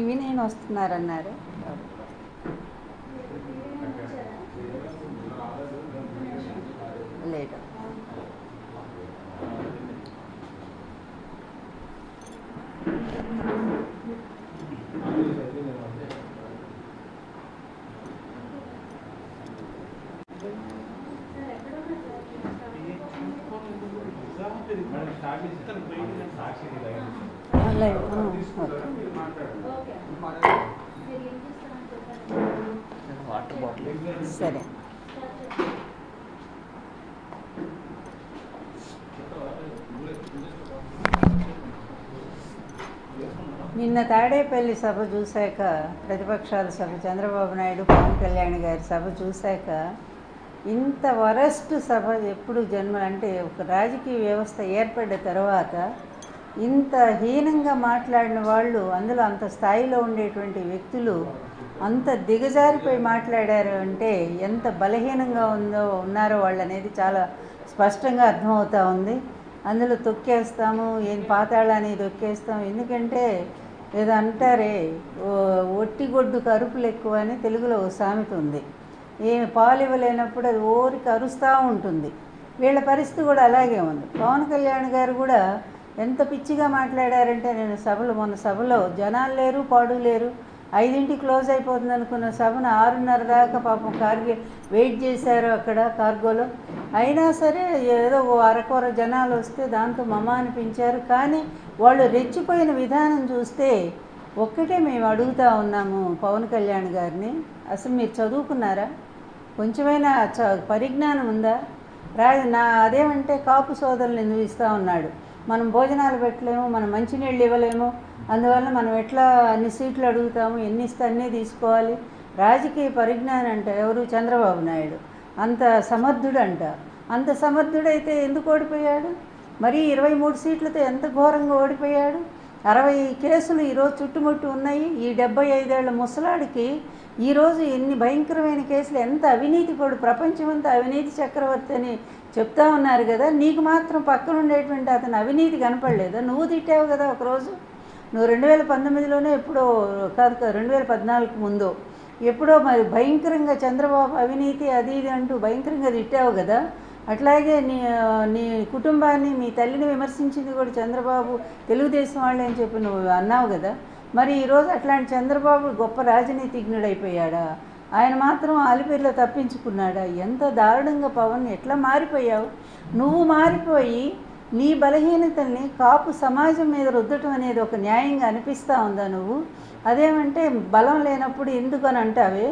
ఇవి నేను వస్తున్నారన్నారు. లేట్ సరే. నిన్న తాడేపల్లి సభ చూశాక, ప్రతిపక్షాల సభ, చంద్రబాబు నాయుడు పవన్ కళ్యాణ్ గారి సభ చూశాక, ఇంత వరస్ట్ సభ ఎప్పుడు అంటే ఒక రాజకీయ వ్యవస్థ ఏర్పడ్డ తర్వాత ఇంత హీనంగా మాట్లాడిన వాళ్ళు, అందులో అంత స్థాయిలో ఉండేటువంటి వ్యక్తులు అంత దిగజారిపోయి మాట్లాడారు అంటే ఎంత బలహీనంగా ఉన్నారో వాళ్ళు అనేది చాలా స్పష్టంగా అర్థమవుతూ ఉంది. అందులో తొక్కేస్తాము, ఏం పాతాళాన్ని తొక్కేస్తాము. ఎందుకంటే ఏదో అంటారే, ఒట్టిగొడ్డు కరుపులు ఎక్కువ అని తెలుగులో సామెత ఉంది. ఏమి పాలు ఇవ్వలేనప్పుడు అది ఓరికి అరుస్తూ ఉంటుంది. వీళ్ళ పరిస్థితి కూడా అలాగే ఉంది. పవన్ కళ్యాణ్ గారు కూడా ఎంత పిచ్చిగా మాట్లాడారంటే, నేను మొన్న సభలో జనాలు లేరు, పాడు లేరు, 5ంటికి క్లోజ్ అయిపోతుంది అనుకున్న సభను 6:30 దాకా పాపం వెయిట్ చేశారు అక్కడ కార్గోలో. అయినా సరే ఏదో అరకొర జనాలు వస్తే దాంతో మమ అనిపించారు. కానీ వాళ్ళు రెచ్చిపోయిన విధానం చూస్తే ఒక్కటే మేము అడుగుతూ ఉన్నాము పవన్ కళ్యాణ్ గారిని, అసలు మీరు చదువుకున్నారా? కొంచెమైనా పరిజ్ఞానం ఉందా? అదేమంటే కాపు సోదరులు ఎందుకు ఇస్తూ ఉన్నాడు, మనం భోజనాలు పెట్టలేము, మనం మంచినీళ్ళు ఇవ్వలేము, అందువల్ల మనం ఎట్లా అన్ని సీట్లు అడుగుతాము, ఎన్ని ఇస్తే అన్నీ తీసుకోవాలి. రాజకీయ పరిజ్ఞానం అంట ఎవరు? చంద్రబాబు నాయుడు. అంత సమర్థుడంట. అంత సమర్థుడైతే ఎందుకు ఓడిపోయాడు? మరీ 23 సీట్లతో ఎంత ఘోరంగా ఓడిపోయాడు. 60 కేసులు ఈరోజు చుట్టుముట్టు ఉన్నాయి. ఈ 75 ఏళ్ల ముసలాడికి ఈరోజు ఎన్ని భయంకరమైన కేసులు, ఎంత అవినీతి పడు, ప్రపంచమంతా అవినీతి చక్రవర్తి అని చెప్తా ఉన్నారు కదా. నీకు మాత్రం పక్కన ఉండేటువంటి అతను అవినీతి కనపడలేదా? నువ్వు తిట్టావు కదా ఒకరోజు. నువ్వు 2019లోనే ఎప్పుడో కాదు, 2014 ముందు ఎప్పుడో మరి భయంకరంగా చంద్రబాబు అవినీతి అది ఇది అంటూ భయంకరంగా తిట్టావు కదా. అట్లాగే నీ కుటుంబాన్ని, మీ తల్లిని విమర్శించింది కూడా చంద్రబాబు, తెలుగుదేశం వాళ్ళే అని చెప్పి నువ్వు అన్నావు కదా. మరి ఈరోజు అట్లాంటి చంద్రబాబు గొప్ప రాజనీతిజ్ఞుడైపోయాడా? ఆయన మాత్రం ఆలిపేరులో తప్పించుకున్నాడా? ఎంత దారుణంగా పవన్, ఎట్లా మారిపోయావు నువ్వు. మారిపోయి నీ బలహీనతల్ని కాపు సమాజం మీద రుద్దటం అనేది ఒక న్యాయంగా అనిపిస్తూ ఉందా నువ్వు? అదేమంటే బలం లేనప్పుడు ఎందుకని అంటావే?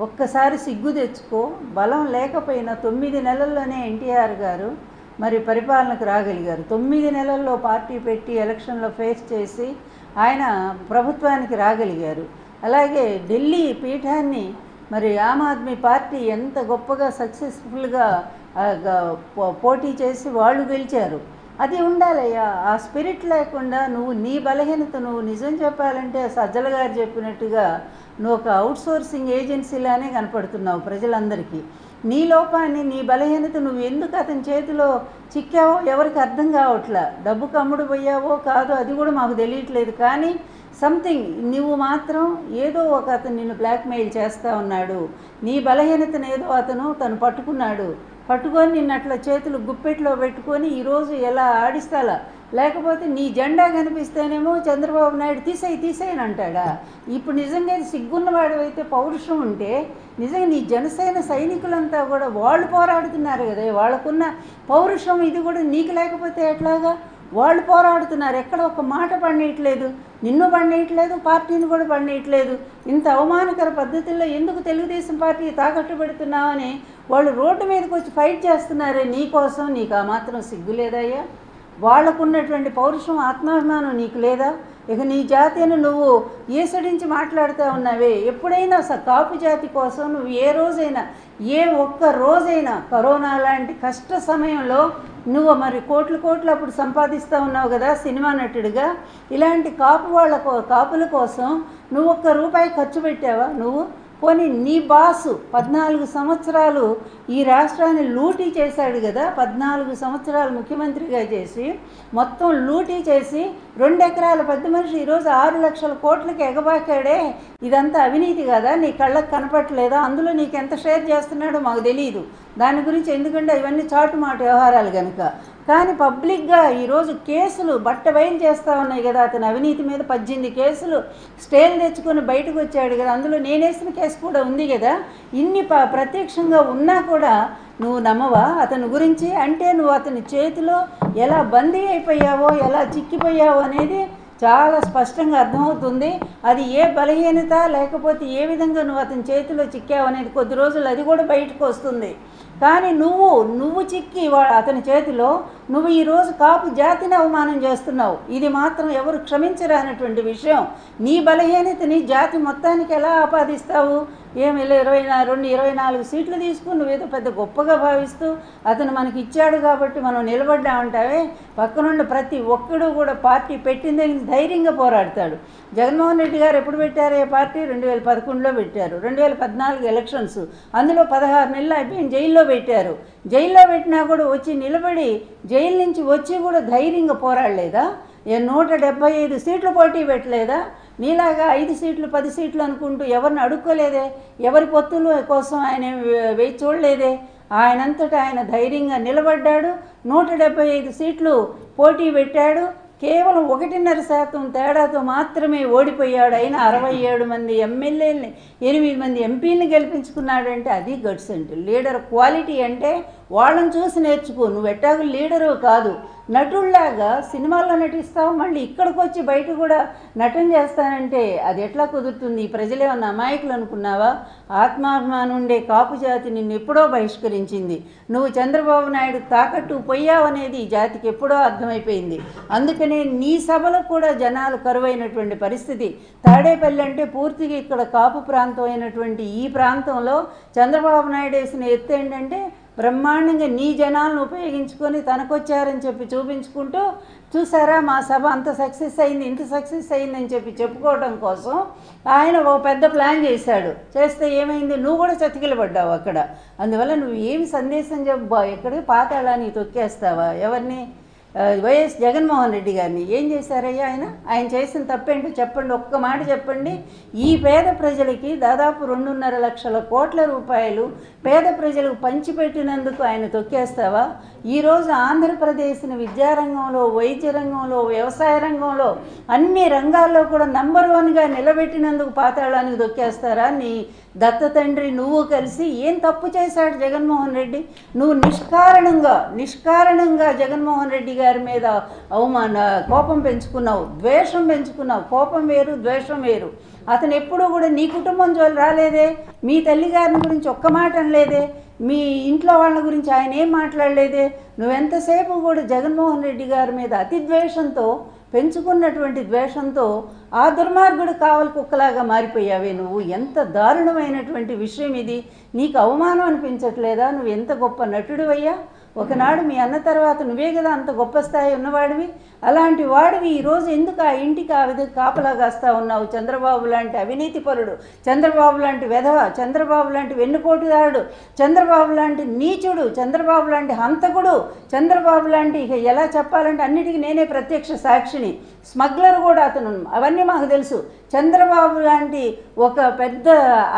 ఒక్కసారి సిగ్గు తెచ్చుకో. బలం లేకపోయినా 9 నెలల్లోనే ఎన్టీఆర్ గారు మరి పరిపాలనకు రాగలిగారు. 9 నెలల్లో పార్టీ పెట్టి ఎలక్షన్లో ఫేస్ చేసి ఆయన ప్రభుత్వానికి రాగలిగారు. అలాగే ఢిల్లీ పీఠాన్ని మరి ఆమ్ ఆద్మీ పార్టీ ఎంత గొప్పగా సక్సెస్ఫుల్గా పోటీ చేసి వాళ్ళు గెలిచారు. అది ఉండాలయ్యా. ఆ స్పిరిట్ లేకుండా నువ్వు నీ బలహీనత, నువ్వు నిజం చెప్పాలంటే సజ్జల గారు చెప్పినట్టుగా నువ్వు ఒక అవుట్సోర్సింగ్ ఏజెన్సీలానే కనపడుతున్నావు ప్రజలందరికీ. నీ లోపాన్ని, నీ బలహీనత నువ్వు ఎందుకు అతని చేతిలో చిక్కావో ఎవరికి అర్థం కావట్లా. డబ్బుకు అమ్ముడు పోయావో కాదో అది కూడా మాకు తెలియట్లేదు. కానీ సంథింగ్ నువ్వు మాత్రం ఏదో ఒక అతను నిన్ను బ్లాక్మెయిల్ చేస్తూ ఉన్నాడు. నీ బలహీనతను ఏదో తను పట్టుకున్నాడు. పట్టుకొని నిన్ను అట్లా చేతులు గుప్పెట్లో పెట్టుకొని ఈరోజు ఎలా ఆడిస్తాలా. లేకపోతే నీ జెండా కనిపిస్తేనేమో చంద్రబాబు నాయుడు తీసేయని అంటాడా? ఇప్పుడు నిజంగా సిగ్గున్నవాడు అయితే, పౌరుషం ఉంటే నిజంగా నీ జనసేన సైనికులంతా కూడా వాళ్ళు పోరాడుతున్నారు కదా. వాళ్ళకున్న పౌరుషం ఇది కూడా నీకు లేకపోతే ఎట్లాగా? వాళ్ళు పోరాడుతున్నారు. ఎక్కడ ఒక మాట పండియట్లేదు, నిన్ను పండియట్లేదు, పార్టీని కూడా పండియట్లేదు. ఇంత అవమానకర పద్ధతుల్లో ఎందుకు తెలుగుదేశం పార్టీ తాకట్టు పెడుతున్నావని వాళ్ళు రోడ్డు మీదకి వచ్చి ఫైట్ చేస్తున్నారే నీ కోసం. నీకు ఆ మాత్రం సిగ్గు లేదయ్యా? వాళ్ళకున్నటువంటి పౌరుషం, ఆత్మాభిమానం నీకు లేదా? ఇక నీ జాతిని నువ్వు ఈసడించి మాట్లాడుతూ ఉన్నావే. ఎప్పుడైనా కాపు జాతి కోసం నువ్వు ఏ రోజైనా, ఏ ఒక్క రోజైనా కరోనా లాంటి కష్ట సమయంలో నువ్వు మరి కోట్లు అప్పుడు సంపాదిస్తూ ఉన్నావు కదా సినిమా నటుడిగా. ఇలాంటి కాపుల కోసం నువ్వు ఒక్క రూపాయి ఖర్చు పెట్టావా? నువ్వు పోనీ నీ బాసు 14 సంవత్సరాలు ఈ రాష్ట్రాన్ని లూటీ చేశాడు కదా, 14 సంవత్సరాలు ముఖ్యమంత్రిగా చేసి మొత్తం లూటీ చేసి 2 ఎకరాల పెద్ద మనిషి ఈరోజు 6 లక్షల కోట్లకి ఎగబాకాడే, ఇదంతా అవినీతి కదా, నీ కళ్ళకు కనపట్లేదా? అందులో నీకు ఎంత షేర్ చేస్తున్నాడో మాకు తెలియదు దాని గురించి, ఎందుకంటే ఇవన్నీ చాటుమాట వ్యవహారాలు కనుక. కానీ పబ్లిక్గా ఈరోజు కేసులు బట్ట బయలు చేస్తూ ఉన్నాయి కదా, అతని అవినీతి మీద 18 కేసులు స్టేలు తెచ్చుకొని బయటకు వచ్చాడు కదా, అందులో నేనేసిన కేసు కూడా ఉంది కదా. ఇన్ని ప్రత్యక్షంగా ఉన్నా కూడా నువ్వు నమ్మవా అతని గురించి? అంటే నువ్వు అతని చేతిలో ఎలా బందీ అయిపోయావో, ఎలా చిక్కిపోయావో అనేది చాలా స్పష్టంగా అర్థమవుతుంది. అది ఏ బలహీనత లేకపోతే ఏ విధంగా నువ్వు అతని చేతిలో చిక్కావు అనేది కొద్ది రోజులు అది కూడా బయటకు వస్తుంది. కానీ నువ్వు చిక్కి అతని చేతిలో నువ్వు ఈరోజు కాపు జాతిని అవమానం చేస్తున్నావు. ఇది మాత్రం ఎవరు క్షమించరానటువంటి విషయం. నీ బలహీనతని జాతి మొత్తానికి ఎలా ఆపాదిస్తావు? ఏమి 24 సీట్లు తీసుకుని నువ్వేదో పెద్ద గొప్పగా భావిస్తూ అతను మనకి ఇచ్చాడు కాబట్టి మనం నిలబడ్డామంటావే. పక్కనుండి ప్రతి ఒక్కడు కూడా పార్టీ పెట్టిందని ధైర్యంగా పోరాడతాడు. జగన్మోహన్ రెడ్డి గారు ఎప్పుడు పెట్టారు ఏ పార్టీ? 2011లో పెట్టారు. 2014 ఎలక్షన్స్, అందులో 16 నెలలు అయిపోయి జైల్లో పెట్టారు. జైల్లో పెట్టినా కూడా వచ్చి నిలబడి జైలు నుంచి వచ్చి కూడా ధైర్యంగా పోరాడలేదా? 175 సీట్లు పోటీ పెట్టలేదా? నీలాగా 5 సీట్లు 10 సీట్లు అనుకుంటూ ఎవరిని అడుక్కోలేదే, ఎవరి పొత్తుల కోసం ఆయన వేచి చూడలేదే. ఆయనంతటా ఆయన ధైర్యంగా నిలబడ్డాడు. 175 సీట్లు పోటీ పెట్టాడు. కేవలం 1.5% తేడాతో మాత్రమే ఓడిపోయాడు. అయినా 67 మంది ఎమ్మెల్యేలని 8 మంది ఎంపీలని గెలిపించుకున్నాడంటే అది గట్స్ అంటే. లీడర్ క్వాలిటీ అంటే వాళ్ళని చూసి నేర్చుకో. నువ్వు ఎట్టాగు లీడరు కాదు, నటుల్లాగా సినిమాల్లో నటిస్తావు, మళ్ళీ ఇక్కడికి వచ్చి బయట కూడా నటన చేస్తానంటే అది ఎట్లా కుదురుతుంది? ప్రజలేమన్నా అమాయకులు అనుకున్నావా? ఆత్మాభిమానం ఉండే కాపు జాతి నిన్ను ఎప్పుడో బహిష్కరించింది. నువ్వు చంద్రబాబు నాయుడు తాకట్టు పోయావనేది ఈ జాతికి ఎప్పుడో అర్థమైపోయింది. అందుకనే నీ సభలకు కూడా జనాలు కరువైనటువంటి పరిస్థితి. తాడేపల్లి అంటే పూర్తిగా ఇక్కడ కాపు ప్రాంతం అయినటువంటి ఈ ప్రాంతంలో చంద్రబాబు నాయుడు వేసిన ఎత్తు ఏంటంటే బ్రహ్మాండంగా నీ జనాలను ఉపయోగించుకొని తనకొచ్చారని చెప్పి చూపించుకుంటూ, చూసారా మా సభ అంత సక్సెస్ అయింది, ఇంత సక్సెస్ అయిందని చెప్పి చెప్పుకోవడం కోసం ఆయన ఓ పెద్ద ప్లాన్ చేశాడు. చేస్తే ఏమైంది? నువ్వు కూడా చతికిలబడ్డావు అక్కడ. అందువల్ల నువ్వు ఏమి సందేశం చెప్పు? ఎక్కడికి పాతాళాన్ని తొక్కేస్తావా? ఎవరిని? వైఎస్ జగన్మోహన్ రెడ్డి గారిని ఏం చేశారయ్యా? ఆయన చేసిన తప్పేంటో చెప్పండి, ఒక్క మాట చెప్పండి. ఈ పేద ప్రజలకి దాదాపు 2.5 లక్షల కోట్ల రూపాయలు పేద ప్రజలకు పంచిపెట్టినందుకు ఆయన తొక్కేస్తావా? ఈరోజు ఆంధ్రప్రదేశ్ని విద్యారంగంలో, వైద్య రంగంలో, వ్యవసాయ రంగంలో అన్ని రంగాల్లో కూడా నంబర్ 1గా నిలబెట్టినందుకు పాతాళానికి తొక్కేస్తారా? నీ దత్త తండ్రి నువ్వు కలిసి ఏం తప్పు చేశాడు జగన్మోహన్ రెడ్డి? నువ్వు నిష్కారణంగా జగన్మోహన్ రెడ్డి గారి మీద కోపం పెంచుకున్నావు, ద్వేషం పెంచుకున్నావు. కోపం వేరు, ద్వేషం వేరు. అతను ఎప్పుడూ కూడా నీ కుటుంబం జోలు రాలేదే, మీ తల్లిగారిని గురించి ఒక్క మాట అనలేదే, మీ ఇంట్లో వాళ్ళ గురించి ఆయన ఏం మాట్లాడలేదే. నువ్వెంతసేపు కూడా జగన్మోహన్ రెడ్డి గారి మీద అతి ద్వేషంతో, పెంచుకున్నటువంటి ద్వేషంతో ఆ దుర్మార్గుడు కావలి కుక్కలాగా మారిపోయావే నువ్వు. ఎంత దారుణమైనటువంటి విషయం ఇది! నీకు అవమానం అనిపించట్లేదా? నువ్వు ఎంత గొప్ప నటుడివయ్యా! ఒకనాడు మీ అన్న తర్వాత నువ్వే కదా అంత గొప్ప స్థాయి ఉన్నవాడివి. అలాంటి వాడివి ఈరోజు ఎందుకు ఆ ఇంటికి ఆ విధంగా కాపలా కాస్తా ఉన్నావు? చంద్రబాబు లాంటి అవినీతి పరుడు, చంద్రబాబు లాంటి వెధవ, చంద్రబాబు లాంటి వెన్నుపోటుదారుడు, చంద్రబాబు లాంటి నీచుడు, చంద్రబాబు లాంటి హంతకుడు, చంద్రబాబు లాంటి ఇక ఎలా చెప్పాలంటే అన్నిటికీ నేనే ప్రత్యక్ష సాక్షిని, స్మగ్లర్ కూడా అతను. అవన్నీ మాకు తెలుసు. చంద్రబాబు లాంటి ఒక పెద్ద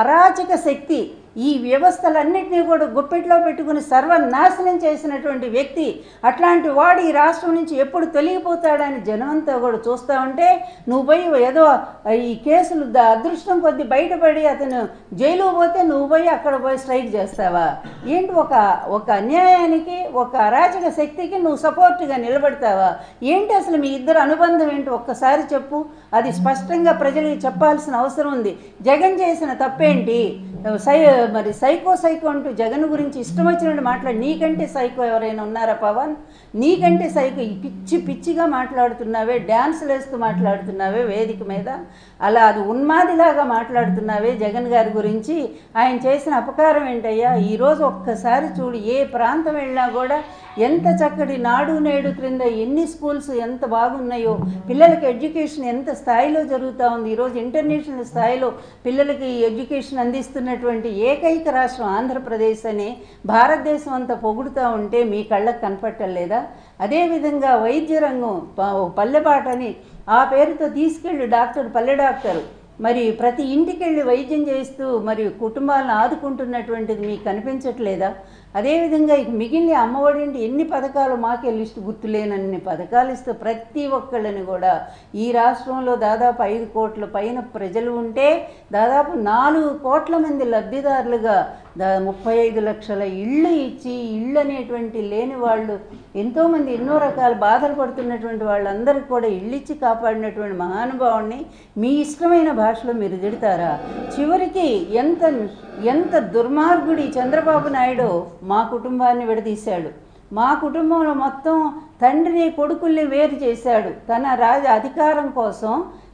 అరాచక శక్తి ఈ వ్యవస్థలన్నింటినీ కూడా గుప్పెట్లో పెట్టుకుని సర్వనాశనం చేసినటువంటి వ్యక్తి. అట్లాంటి వాడు ఈ రాష్ట్రం నుంచి ఎప్పుడు తొలగిపోతాడని జనమంతా కూడా చూస్తూ ఉంటే నువ్వు పోయి ఏదో ఈ కేసులు అదృష్టం కొద్ది బయటపడి అతను జైలు పోతే నువ్వు పోయి అక్కడ పోయి స్ట్రైక్ చేస్తావా? ఏంటి? ఒక అన్యాయానికి, ఒక అరాచక శక్తికి నువ్వు సపోర్ట్గా నిలబడతావా? ఏంటి అసలు మీ ఇద్దరు అనుబంధం ఏంటి? ఒక్కసారి చెప్పు. అది స్పష్టంగా ప్రజలకు చెప్పాల్సిన అవసరం ఉంది. జగన్ చేసిన తప్పేంటి? మరి సైకో అంటూ జగన్ గురించి ఇష్టం వచ్చినట్టు మాట్లాడి, నీకంటే సైకో ఎవరైనా ఉన్నారా పవన్? నీకంటే సైకో పిచ్చిగా మాట్లాడుతున్నావే, డ్యాన్సులు వేస్తూ మాట్లాడుతున్నావే వేదిక మీద, అలా అది ఉన్మాదిలాగా మాట్లాడుతున్నావే జగన్ గారి గురించి. ఆయన చేసిన అపకారం ఏంటయ్యా? ఈరోజు ఒక్కసారి చూడు, ఏ ప్రాంతం వెళ్ళినా కూడా ఎంత చక్కటి నాడు నేడు క్రింద ఎన్ని స్కూల్స్ ఎంత బాగున్నాయో, పిల్లలకి ఎడ్యుకేషన్ ఎంత స్థాయిలో జరుగుతూ ఉంది. ఈరోజు ఇంటర్నేషనల్ స్థాయిలో పిల్లలకి ఎడ్యుకేషన్ అందిస్తున్నటువంటి ఏకైక రాష్ట్రం ఆంధ్రప్రదేశ్ అని భారతదేశం అంతా పొగుడుతూ ఉంటే మీ కళ్ళకు కనపట్టలేదా? అదేవిధంగా వైద్య రంగం పల్లెపాటని ఆ పేరుతో తీసుకెళ్ళి పల్లె డాక్టర్ మరి ప్రతి ఇంటికి వెళ్ళి వైద్యం చేస్తూ మరి కుటుంబాలను ఆదుకుంటున్నటువంటిది మీకు కనిపించట్లేదా? అదేవిధంగా మిగిలిన అమ్మఒడి ఎన్ని పథకాలు మాకే లిస్టు గుర్తులేనన్ని పథకాలు ఇస్తూ ప్రతి ఒక్కళ్ళని కూడా ఈ రాష్ట్రంలో దాదాపు 5 కోట్ల పైన ప్రజలు ఉంటే దాదాపు 4 కోట్ల మంది లబ్ధిదారులుగా 35 లక్షల ఇళ్ళు ఇచ్చి, ఇళ్ళు అనేటువంటి లేని వాళ్ళు ఎంతోమంది ఎన్నో రకాల బాధలు పడుతున్నటువంటి వాళ్ళందరికీ కూడా ఇళ్ళు ఇచ్చి కాపాడినటువంటి మహానుభావుడిని మీ ఇష్టమైన భాషలో మీరు తిడతారా? చివరికి ఎంత దుర్మార్గుడి చంద్రబాబు నాయుడు మా కుటుంబాన్ని విడదీశాడు. మా కుటుంబంలో మొత్తం తండ్రిని కొడుకుల్ని వేరు చేశాడు. తన అధికారం కోసం,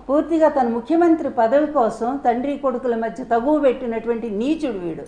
పూర్తిగా తన ముఖ్యమంత్రి పదవి కోసం తండ్రి కొడుకుల మధ్య తగువ పెట్టినటువంటి నీచుడు వీడు.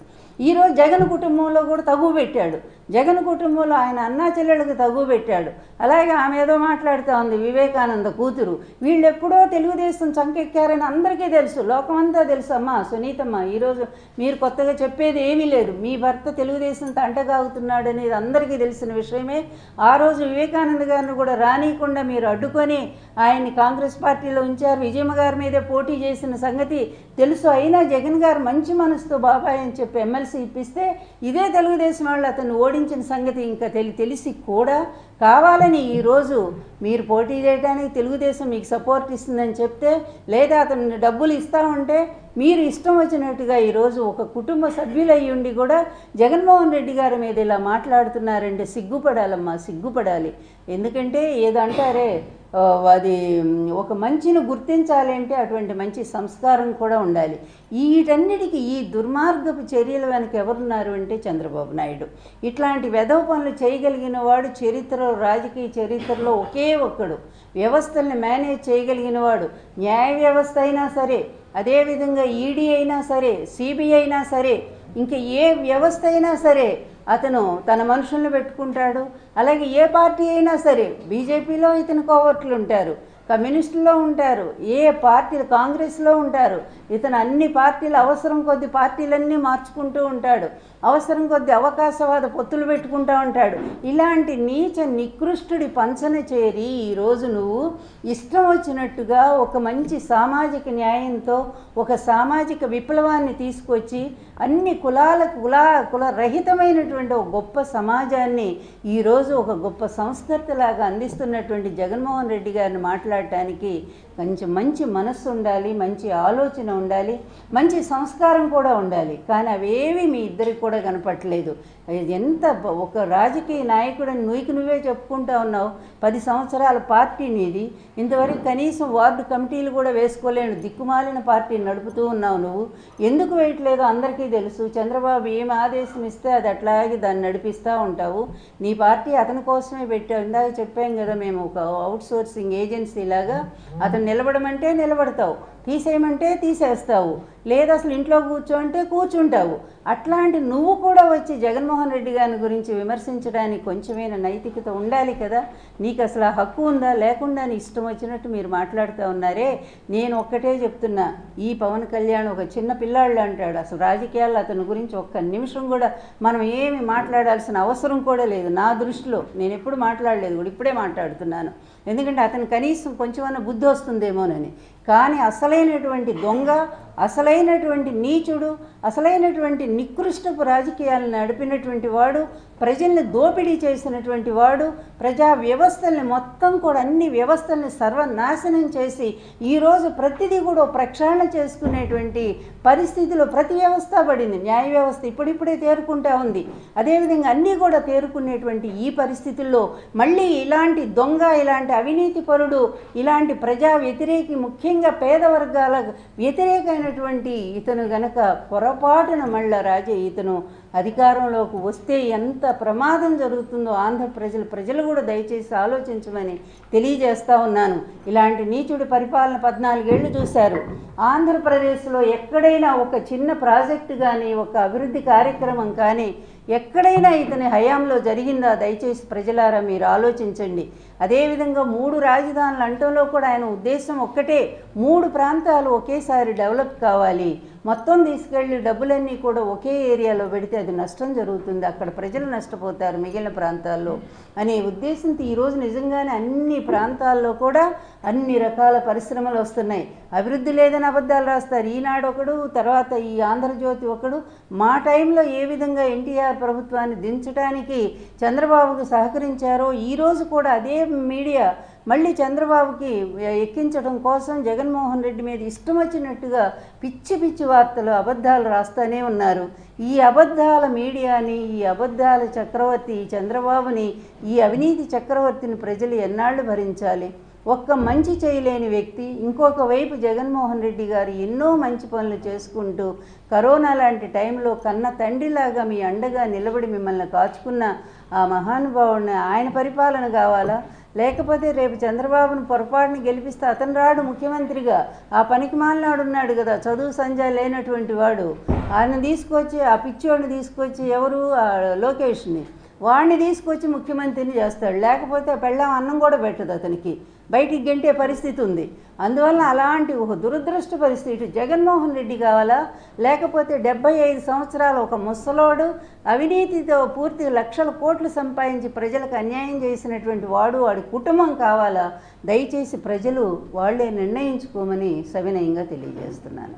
ఈరోజు జగన్ కుటుంబంలో కూడా తగువ పెట్టాడు. జగన్ కుటుంబంలో ఆయన అన్నా చెల్లెళ్ళకి తగువ పెట్టాడు. అలాగే ఆమె ఏదో మాట్లాడుతూ ఉంది, వివేకానంద కూతురు. వీళ్ళు ఎప్పుడో తెలుగుదేశం చంకెక్కారని అందరికీ తెలుసు, లోకమంతా తెలుసు. అమ్మా సునీతమ్మ, ఈరోజు మీరు కొత్తగా చెప్పేది ఏమీ లేదు. మీ భర్త తెలుగుదేశంతో అంటగాగుతున్నాడు అనేది అందరికీ తెలిసిన విషయమే. ఆ రోజు వివేకానంద గారిని కూడా రానియకుండా మీరు అడ్డుకొని ఆయన్ని కాంగ్రెస్ పార్టీలో ఉంచారు. విజయమ్మ గారి మీదే పోటీ చేసిన సంగతి తెలుసు. అయినా జగన్ గారు మంచి మనసుతో బాబాయ్ అని చెప్పి ఎమ్మెల్సీ ఇప్పిస్తే ఇదే తెలుగుదేశం వాళ్ళు అతను ఓడించిన సంగతి ఇంకా తెలిసి కూడా కావాలని ఈరోజు మీరు పోటీ చేయడానికి తెలుగుదేశం మీకు సపోర్ట్ ఇస్తుందని చెప్తే, లేదా అతను డబ్బులు ఇస్తూ ఉంటే మీరు ఇష్టం వచ్చినట్టుగా ఈరోజు ఒక కుటుంబ సభ్యులు అయ్యి ఉండి కూడా జగన్మోహన్ రెడ్డి గారి మీద ఇలా మాట్లాడుతున్నారంటే సిగ్గుపడాలమ్మా, సిగ్గుపడాలి. ఎందుకంటే ఏదంటారే, అది ఒక మంచిని గుర్తించాలి అంటే అటువంటి మంచి సంస్కారం కూడా ఉండాలి. వీటన్నిటికీ ఈ దుర్మార్గపు చర్యల వెనక ఎవరున్నారు అంటే చంద్రబాబు నాయుడు. ఇట్లాంటి వెధవ పనులు చేయగలిగిన వాడు రాజకీయ చరిత్రలో ఒకే ఒక్కడు. వ్యవస్థల్ని మేనేజ్ చేయగలిగిన వాడు, న్యాయ వ్యవస్థ అయినా సరే, అదేవిధంగా ఈడీ అయినా సరే, సిబిఐ అయినా సరే, ఇంకా ఏ వ్యవస్థ అయినా సరే అతను తన మనుషులను పెట్టుకుంటాడు. అలాగే ఏ పార్టీ అయినా సరే, బీజేపీలో ఇతను కోవర్ట్లు ఉంటారు, కమ్యూనిస్టుల్లో ఉంటారు, ఏ పార్టీలు కాంగ్రెస్లో ఉంటారు. ఇతను అన్ని పార్టీలు అవసరం కొద్ది పార్టీలన్నీ మార్చుకుంటూ ఉంటాడు. అవసరం కొద్ది అవకాశవాద పొత్తులు పెట్టుకుంటూ ఉంటాడు. ఇలాంటి నీచ నికృష్టుడి పంచన చేరి ఈరోజు నువ్వు ఇష్టం వచ్చినట్టుగా ఒక మంచి సామాజిక న్యాయంతో ఒక సామాజిక విప్లవాన్ని తీసుకొచ్చి అన్ని కుల రహితమైనటువంటి ఒక గొప్ప సమాజాన్ని ఈరోజు ఒక గొప్ప సంస్కర్తలాగా అందిస్తున్నటువంటి జగన్మోహన్ రెడ్డి గారిని మాట్లాడటానికి కొంచెం మంచి మనస్సు ఉండాలి, మంచి ఆలోచన ఉండాలి, మంచి సంస్కారం కూడా ఉండాలి. కానీ అవేవి మీ ఇద్దరికి కూడా కనపట్లేదు. ఎంత ఒక రాజకీయ నాయకుడని నువ్వే చెప్పుకుంటా ఉన్నావు. 10 సంవత్సరాల పార్టీ నీది, ఇంతవరకు కనీసం వార్డు కమిటీలు కూడా వేసుకోలేని దిక్కుమాలిన పార్టీని నడుపుతూ ఉన్నావు. నువ్వు ఎందుకు వేయట్లేదో అందరికీ తెలుసు. చంద్రబాబు ఏం ఆదేశం ఇస్తే అది అట్లాగే దాన్ని నడిపిస్తూ ఉంటావు. నీ పార్టీ అతని కోసమే పెట్టావు. ఇందాక చెప్పాం కదా, మేము ఒక అవుట్సోర్సింగ్ ఏజెన్సీ లాగా. అతను నిలబడమంటే నిలబడతావు, తీసేయమంటే తీసేస్తావు, లేదా అసలు ఇంట్లో కూర్చోంటే కూర్చుంటావు. అట్లాంటి నువ్వు కూడా వచ్చి జగన్మోహన్ రెడ్డి గారి గురించి విమర్శించడానికి కొంచెమైనా నైతికత ఉండాలి కదా. నీకు అసలు ఆ హక్కు ఉందా? లేకుండా నీ ఇష్టం వచ్చినట్టు మీరు మాట్లాడుతూ ఉన్నారే. నేను ఒక్కటే చెప్తున్నా, ఈ పవన్ కళ్యాణ్ ఒక చిన్న పిల్లాళ్ళు అంటాడు. అసలు రాజకీయాల్లో అతని గురించి ఒక్క నిమిషం కూడా మనం ఏమి మాట్లాడాల్సిన అవసరం కూడా లేదు. నా దృష్టిలో నేను ఎప్పుడు మాట్లాడలేదు కూడా, ఇప్పుడే మాట్లాడుతున్నాను. ఎందుకంటే అతను కనీసం కొంచెమన్నా బుద్ధి వస్తుందేమోనని. కానీ అసలైనటువంటి దొంగ, అసలైనటువంటి నీచుడు, అసలైనటువంటి నికృష్టపు రాజకీయాలను నడిపినటువంటి వాడు, ప్రజల్ని దోపిడీ చేసినటువంటి వాడు, ప్రజా వ్యవస్థల్ని మొత్తం కూడా అన్ని వ్యవస్థల్ని సర్వనాశనం చేసి ఈరోజు ప్రతిదీ కూడా ప్రక్షాళన చేసుకునేటువంటి పరిస్థితిలో ప్రతి వ్యవస్థ పడింది. న్యాయ వ్యవస్థ ఇప్పుడిప్పుడే తేరుకుంటా ఉంది. అదేవిధంగా అన్నీ కూడా తేరుకునేటువంటి ఈ పరిస్థితుల్లో మళ్ళీ ఇలాంటి దొంగ, ఇలాంటి అవినీతి పరుడు, ఇలాంటి ప్రజా వ్యతిరేకి, ముఖ్యంగా పేద వర్గాల వ్యతిరేకమైన అయినటువంటి ఇతను గనక పొరపాటున మళ్ళా ఇతను అధికారంలోకి వస్తే ఎంత ప్రమాదం జరుగుతుందో ఆంధ్ర ప్రజలు కూడా దయచేసి ఆలోచించమని తెలియజేస్తూ ఉన్నాను. ఇలాంటి నీచుడి పరిపాలన 14 ఏళ్ళు చూశారు. ఆంధ్రప్రదేశ్లో ఎక్కడైనా ఒక చిన్న ప్రాజెక్టు కానీ ఒక అభివృద్ధి కార్యక్రమం కానీ ఎక్కడైనా ఇతని హయాంలో జరిగిందా? దయచేసి ప్రజలారా మీరు ఆలోచించండి. అదేవిధంగా 3 రాజధానులు అంటంలో కూడా ఆయన ఉద్దేశం ఒక్కటే, 3 ప్రాంతాలు ఒకేసారి డెవలప్ కావాలి, మొత్తం తీసుకెళ్ళి డబ్బులన్నీ కూడా ఒకే ఏరియాలో పెడితే అది నష్టం జరుగుతుంది, అక్కడ ప్రజలు నష్టపోతారు మిగిలిన ప్రాంతాల్లో అనే ఉద్దేశంతో ఈరోజు నిజంగానే అన్ని ప్రాంతాల్లో కూడా అన్ని రకాల పరిశ్రమలు వస్తున్నాయి. అభివృద్ధి లేదని అబద్ధాలు రాస్తారు. ఈనాడు ఒకడు, తర్వాత ఈ ఆంధ్రజ్యోతి ఒకడు. మా టైంలో ఏ విధంగా ఎన్టీఆర్ ప్రభుత్వాన్ని దించడానికి చంద్రబాబుకు సహకరించారో ఈరోజు కూడా అదే మీడియా మళ్ళీ చంద్రబాబుకి ఎక్కించడం కోసం జగన్మోహన్ రెడ్డి మీద ఇష్టం వచ్చినట్టుగా పిచ్చి పిచ్చి వార్తలు అబద్ధాలు రాస్తూనే ఉన్నారు. ఈ అబద్ధాల మీడియాని, ఈ అబద్ధాల చక్రవర్తి చంద్రబాబుని, ఈ అవినీతి చక్రవర్తిని ప్రజలు ఎన్నాళ్ళు భరించాలి? ఒక్క మంచి చేయలేని వ్యక్తి, ఇంకొక వైపు జగన్మోహన్ రెడ్డి గారు ఎన్నో మంచి పనులు చేసుకుంటూ కరోనా లాంటి టైంలో కన్న తండ్రిలాగా మీ అండగా నిలబడి మిమ్మల్ని కాచుకున్న ఆ మహానుభావుడిని ఆయన పరిపాలన కావాలా? లేకపోతే రేపు చంద్రబాబును పొరపాటుని గెలిపిస్తే అతను రాడు ముఖ్యమంత్రిగా, ఆ పనికి మాలినాడు ఉన్నాడు కదా, చదువు సంజా లేనటువంటి వాడు, ఆయన తీసుకొచ్చి ఆ పిచ్చోడిని తీసుకొచ్చి ఎవరు లోకేష్ని వాడిని తీసుకొచ్చి ముఖ్యమంత్రిని చేస్తాడు. లేకపోతే పెళ్ళాం అన్నం కూడా పెట్టదు, అతనికి బయటికి గెంటే పరిస్థితి ఉంది. అందువల్ల అలాంటి ఒక దురదృష్ట పరిస్థితి జగన్మోహన్ రెడ్డి కావాలా? లేకపోతే 75 సంవత్సరాలు ఒక ముసలోడు అవినీతితో పూర్తిగా లక్షల కోట్లు సంపాదించి ప్రజలకు అన్యాయం చేసినటువంటి వాడి కుటుంబం కావాలా? దయచేసి ప్రజలు వాళ్లే నిర్ణయించుకోమని సవినయంగా తెలియజేస్తున్నాను.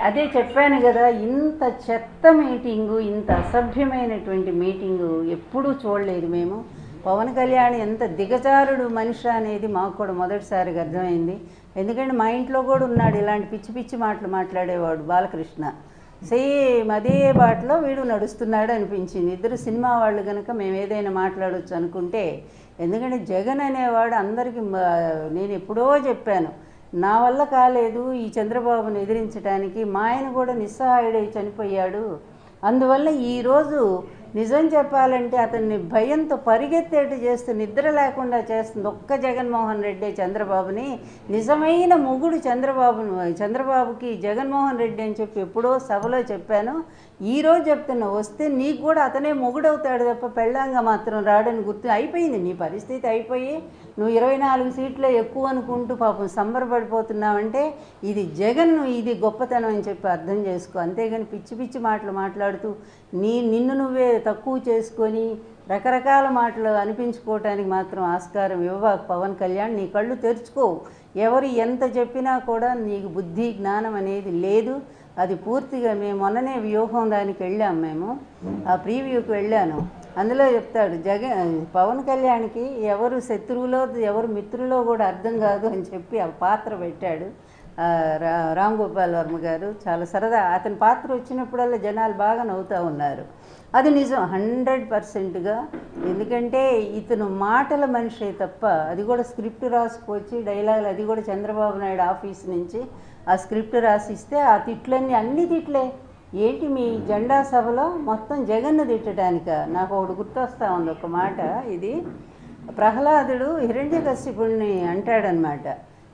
అదే చెప్పాను కదా, ఇంత చెత్త మీటింగు, ఇంత అసభ్యమైనటువంటి మీటింగు ఎప్పుడూ చూడలేదు మేము. పవన్ కళ్యాణ్ ఎంత దిగజారుడు మనిషి అనేది మాకు కూడా మొదటిసారిగా అర్థమైంది. ఎందుకంటే మా ఇంట్లో కూడా ఉన్నాడు ఇలాంటి పిచ్చి పిచ్చి మాటలు మాట్లాడేవాడు బాలకృష్ణ. సేమ్ అదే బాటలో వీడు నడుస్తున్నాడు అనిపించింది. ఇద్దరు సినిమా వాళ్ళు కనుక మేము ఏదైనా మాట్లాడవచ్చు అనుకుంటే, ఎందుకంటే జగన్ అనేవాడు అందరికీ నేను ఎప్పుడో చెప్పాను, నా వల్ల కాలేదు ఈ చంద్రబాబును ఎదిరించడానికి, మా ఆయన కూడా నిస్సహాయుడై చనిపోయాడు. అందువల్ల ఈరోజు నిజం చెప్పాలంటే అతన్ని భయంతో పరిగెత్తేట్టు చేస్తూ నిద్ర లేకుండా చేస్తుంది ఒక్క జగన్మోహన్ రెడ్డి చంద్రబాబుని. నిజమైన మొగుడు చంద్రబాబుకి జగన్మోహన్ రెడ్డి అని చెప్పి ఎప్పుడో సభలో చెప్పాను. ఈరోజు చెప్తున్నా, వస్తే నీకు కూడా అతనే మొగుడవుతాడు తప్ప పెళ్ళాంగా మాత్రం రాడని గుర్తు. అయిపోయింది నీ పరిస్థితి, అయిపోయి నువ్వు 24 సీట్లే ఎక్కువ అనుకుంటూ పాపం సంబరపడిపోతున్నావంటే ఇది జగన్, ఇది గొప్పతనం అని చెప్పి అర్థం చేసుకో. అంతేగాని పిచ్చి పిచ్చి మాటలు మాట్లాడుతూ నిన్ను నువ్వే తక్కువ చేసుకొని రకరకాల మాటలు అనిపించుకోవటానికి మాత్రం ఆస్కారం ఇవ్వకు పవన్ కళ్యాణ్. నీ కళ్ళు తెరుచుకో. ఎవరు ఎంత చెప్పినా కూడా నీకు బుద్ధి జ్ఞానం అనేది లేదు. అది పూర్తిగా మేము మొన్ననే వ్యూహం దానికి వెళ్ళాము, మేము ఆ ప్రీవ్యూకి వెళ్ళాను. అందులో చెప్తాడు పవన్ కళ్యాణ్కి ఎవరు శత్రువులో ఎవరు మిత్రులో కూడా అర్థం కాదు అని చెప్పి ఆ పాత్ర పెట్టాడు రామ్ గోపాల్ వర్మ గారు. చాలా సరదా. అతని పాత్ర వచ్చినప్పుడల్లా జనాలు బాగా నవ్వుతూ ఉన్నారు. అది నిజం 100%గా. ఎందుకంటే ఇతను మాటల మనిషే తప్ప, అది కూడా స్క్రిప్ట్ రాసుకొచ్చి డైలాగులు, అది కూడా చంద్రబాబు నాయుడు ఆఫీస్ నుంచి ఆ స్క్రిప్ట్ రాసిస్తే ఆ తిట్లన్నీ అన్ని తిట్లే. ఏంటి మీ జెండా సభలో మొత్తం జగన్ను తిట్టడానిక? నాకు ఒకటి గుర్తొస్తా ఉంది ఒక మాట. ఇది ప్రహ్లాదుడు హిరణ్యకశిపుడిని అంటాడనమాట.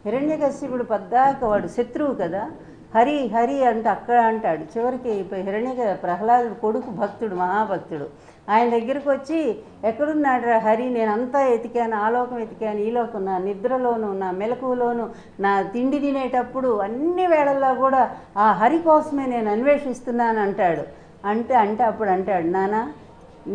హిరణ్యకశిపుడు పద్దాక వాడు శత్రువు కదా, హరి హరి అంటే అక్కడ అంటాడు. చివరికి ప్రహ్లాదుడు కొడుకు భక్తుడు, మహాభక్తుడు, ఆయన దగ్గరికి వచ్చి ఎక్కడున్నాడు రా హరి, నేనంతా ఎతికాను, ఆ లోకం ఎతికాను, ఈ లోకం, నా నిద్రలోను నా మెలకువలోను నా తిండి తినేటప్పుడు అన్ని వేళల్లో కూడా ఆ హరి కోసమే నేను అన్వేషిస్తున్నాను అంటాడు. అంటే అప్పుడు అంటాడు, నానా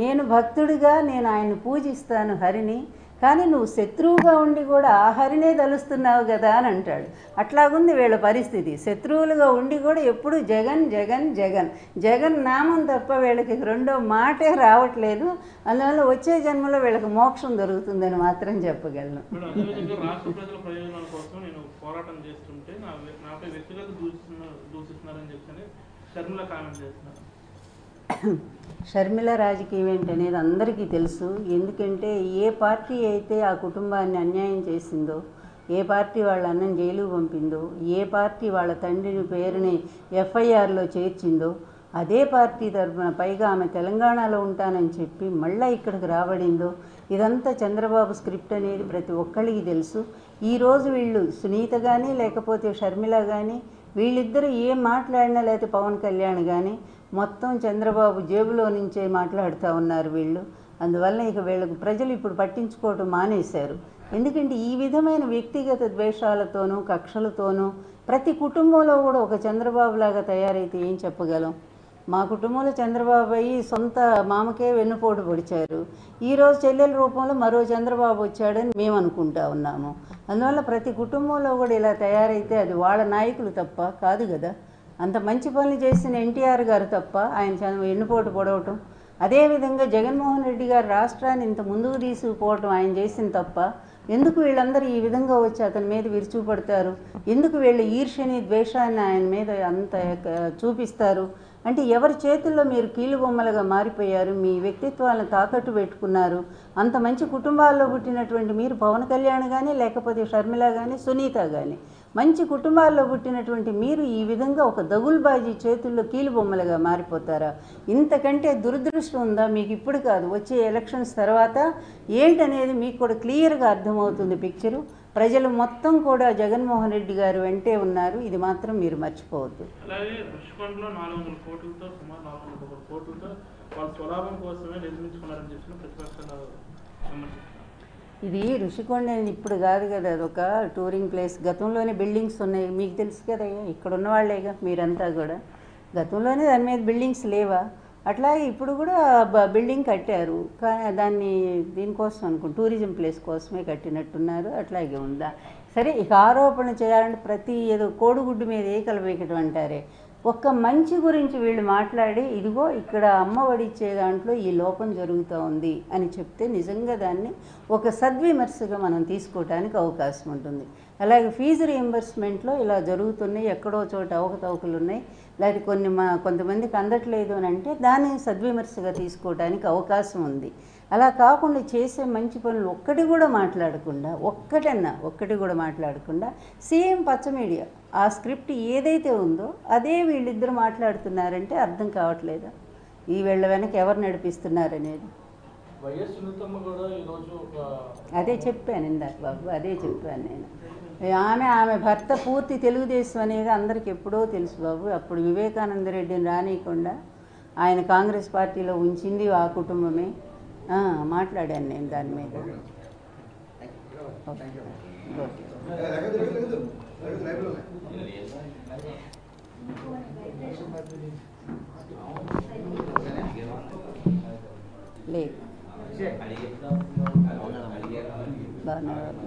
నేను భక్తుడిగా నేను ఆయన్ని పూజిస్తాను హరిని, కానీ నువ్వు శత్రువుగా ఉండి కూడా ఆ హరినే తలుస్తున్నావు కదా అని అంటాడు. అట్లాగుంది వీళ్ళ పరిస్థితి. శత్రువులుగా ఉండి కూడా ఎప్పుడు జగన్ జగన్ జగన్ జగన్ నామం తప్ప వీళ్ళకి రెండో మాటే రావట్లేదు. అందువల్ల వచ్చే జన్మలో వీళ్ళకి మోక్షం దొరుకుతుందని మాత్రం చెప్పగలను. షర్మిల రాజకీయం ఏంటనేది అందరికీ తెలుసు. ఎందుకంటే ఏ పార్టీ అయితే ఆ కుటుంబాన్ని అన్యాయం చేసిందో, ఏ పార్టీ వాళ్ళ అన్నం జైలుకు పంపిందో, ఏ పార్టీ వాళ్ళ తండ్రిని పేరుని ఎఫ్ఐఆర్లో చేర్చిందో అదే పార్టీ తరఫున పైగా ఆమె తెలంగాణలో ఉంటానని చెప్పి మళ్ళీ ఇక్కడికి రాబడిందో, ఇదంతా చంద్రబాబు స్క్రిప్ట్ అనేది ప్రతి ఒక్కరికి తెలుసు. ఈరోజు వీళ్ళు సునీత కానీ లేకపోతే షర్మిల కానీ వీళ్ళిద్దరూ ఏం మాట్లాడినా, లేకపోతే పవన్ కళ్యాణ్ కానీ మొత్తం చంద్రబాబు జేబులో నుంచే మాట్లాడుతూ ఉన్నారు వీళ్ళు. అందువల్ల ఇక వీళ్ళకు ప్రజలు ఇప్పుడు పట్టించుకోవటం మానేశారు. ఎందుకంటే ఈ విధమైన వ్యక్తిగత ద్వేషాలతోనూ కక్షలతోనూ ప్రతి కుటుంబంలో కూడా ఒక చంద్రబాబు లాగా తయారైతే ఏం చెప్పగలం? మా కుటుంబంలో చంద్రబాబు అయ్యి సొంత మామకే వెన్నుపోటు పొడిచారు. ఈరోజు చెల్లెల రూపంలో మరో చంద్రబాబు వచ్చాడని మేము అనుకుంటా ఉన్నాము. అందువల్ల ప్రతి కుటుంబంలో కూడా ఇలా తయారైతే అది వాళ్ళ నాయకులు తప్ప కాదు కదా. అంత మంచి పనులు చేసిన ఎన్టీఆర్ గారు తప్ప ఆయన వెన్నుపోటు పొడవటం, అదేవిధంగా జగన్మోహన్ రెడ్డి గారు రాష్ట్రాన్ని ఇంత ముందుకు తీసుకుపోవటం ఆయన చేసిన తప్ప. ఎందుకు వీళ్ళందరూ ఈ విధంగా వచ్చి అతని మీద విరుచుపడతారు? ఎందుకు వీళ్ళ ఈర్ష్యని ద్వేషాన్ని ఆయన మీద అంత చూపిస్తారు? అంటే ఎవరి చేతుల్లో మీరు కీలుబొమ్మలుగా మారిపోయారు, మీ వ్యక్తిత్వాలను తాకట్టు పెట్టుకున్నారు. అంత మంచి కుటుంబాల్లో పుట్టినటువంటి మీరు పవన్ కళ్యాణ్ కానీ లేకపోతే షర్మిల కానీ సునీత కానీ మంచి కుటుంబాల్లో పుట్టినటువంటి మీరు ఈ విధంగా ఒక దగుల్బాజీ చేతుల్లో కీలుబొమ్మలుగా మారిపోతారా? ఇంతకంటే దురదృష్టం ఉందా మీకు? ఇప్పుడు కాదు, వచ్చే ఎలక్షన్స్ తర్వాత ఏంటనేది మీకు కూడా క్లియర్గా అర్థమవుతుంది పిక్చరు. ప్రజలు మొత్తం కూడా జగన్మోహన్ రెడ్డి గారు వెంటే ఉన్నారు, ఇది మాత్రం మీరు మర్చిపోవద్దు. అలాగే రుషికొండలో 400 కోట్లతో సుమారు 400 కోట్లతో వాళ్ళ స్వలాభం కోసమే నిర్మించుకున్నారని చెప్పిన ప్రతిపక్షాలు విమర్శించారు. ఇది రుషికొండ ఇప్పుడు కాదు కదా, అదొక టూరింగ్ ప్లేస్. గతంలోనే బిల్డింగ్స్ ఉన్నాయి, మీకు తెలుసు కదా, ఇక్కడ ఉన్న వాళ్ళేగా మీరంతా కూడా. గతంలోనే దాని మీద బిల్డింగ్స్ లేవా? అట్లాగే ఇప్పుడు కూడా బిల్డింగ్ కట్టారు, కానీ దాన్ని దీనికోసం టూరిజం ప్లేస్ కోసమే కట్టినట్టున్నారు. అట్లాగే ఉందా? సరే, ఇక ఆరోపణ చేయాలంటే ప్రతి ఏదో కోడిగుడ్డు మీద ఏకలు వేయటం అంటారే, ఒక్క మంచి గురించి వీళ్ళు మాట్లాడి ఇదిగో ఇక్కడ అమ్మఒడి ఇచ్చే దాంట్లో ఈ లోపం జరుగుతూ ఉంది అని చెప్తే నిజంగా దాన్ని ఒక సద్విమర్శగా మనం తీసుకోవడానికి అవకాశం ఉంటుంది. అలాగే ఫీజు రీయింబర్స్మెంట్లో ఇలా జరుగుతున్నాయి, ఎక్కడో చోట అవకతవకలు ఉన్నాయి, లేకపోతే కొంతమందికి అందట్లేదు అని అంటే దాన్ని సద్విమర్శగా తీసుకోవడానికి అవకాశం ఉంది. అలా కాకుండా చేసే మంచి పనులు ఒక్కటి కూడా మాట్లాడకుండా సేమ్ పచ్చ మీడియా ఆ స్క్రిప్ట్ ఏదైతే ఉందో అదే వీళ్ళిద్దరు మాట్లాడుతున్నారంటే అర్థం కావట్లేదా ఈ వీళ్ళ వెనక ఎవరు నడిపిస్తున్నారనేది? అదే చెప్పాను ఇందాక బాబు, అదే చెప్పాను నేను. ఆమె భర్త పూర్తి తెలుగుదేశం అనేది అందరికి ఎప్పుడో తెలుసు బాబు. అప్పుడు వివేకానంద రెడ్డిని రానియకుండా ఆయన కాంగ్రెస్ పార్టీలో ఉంచింది ఆ కుటుంబమే. మాట్లాడాను నేను దాని మీద. లేదు బాగున్నారు.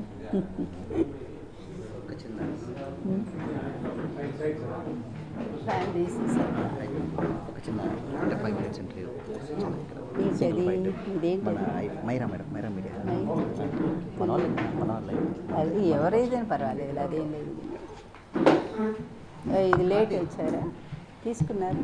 అది ఎవరైతే పర్వాలేదు, అదేం లేదు. ఇది లేట్ వచ్చారా? తీసుకున్నారు.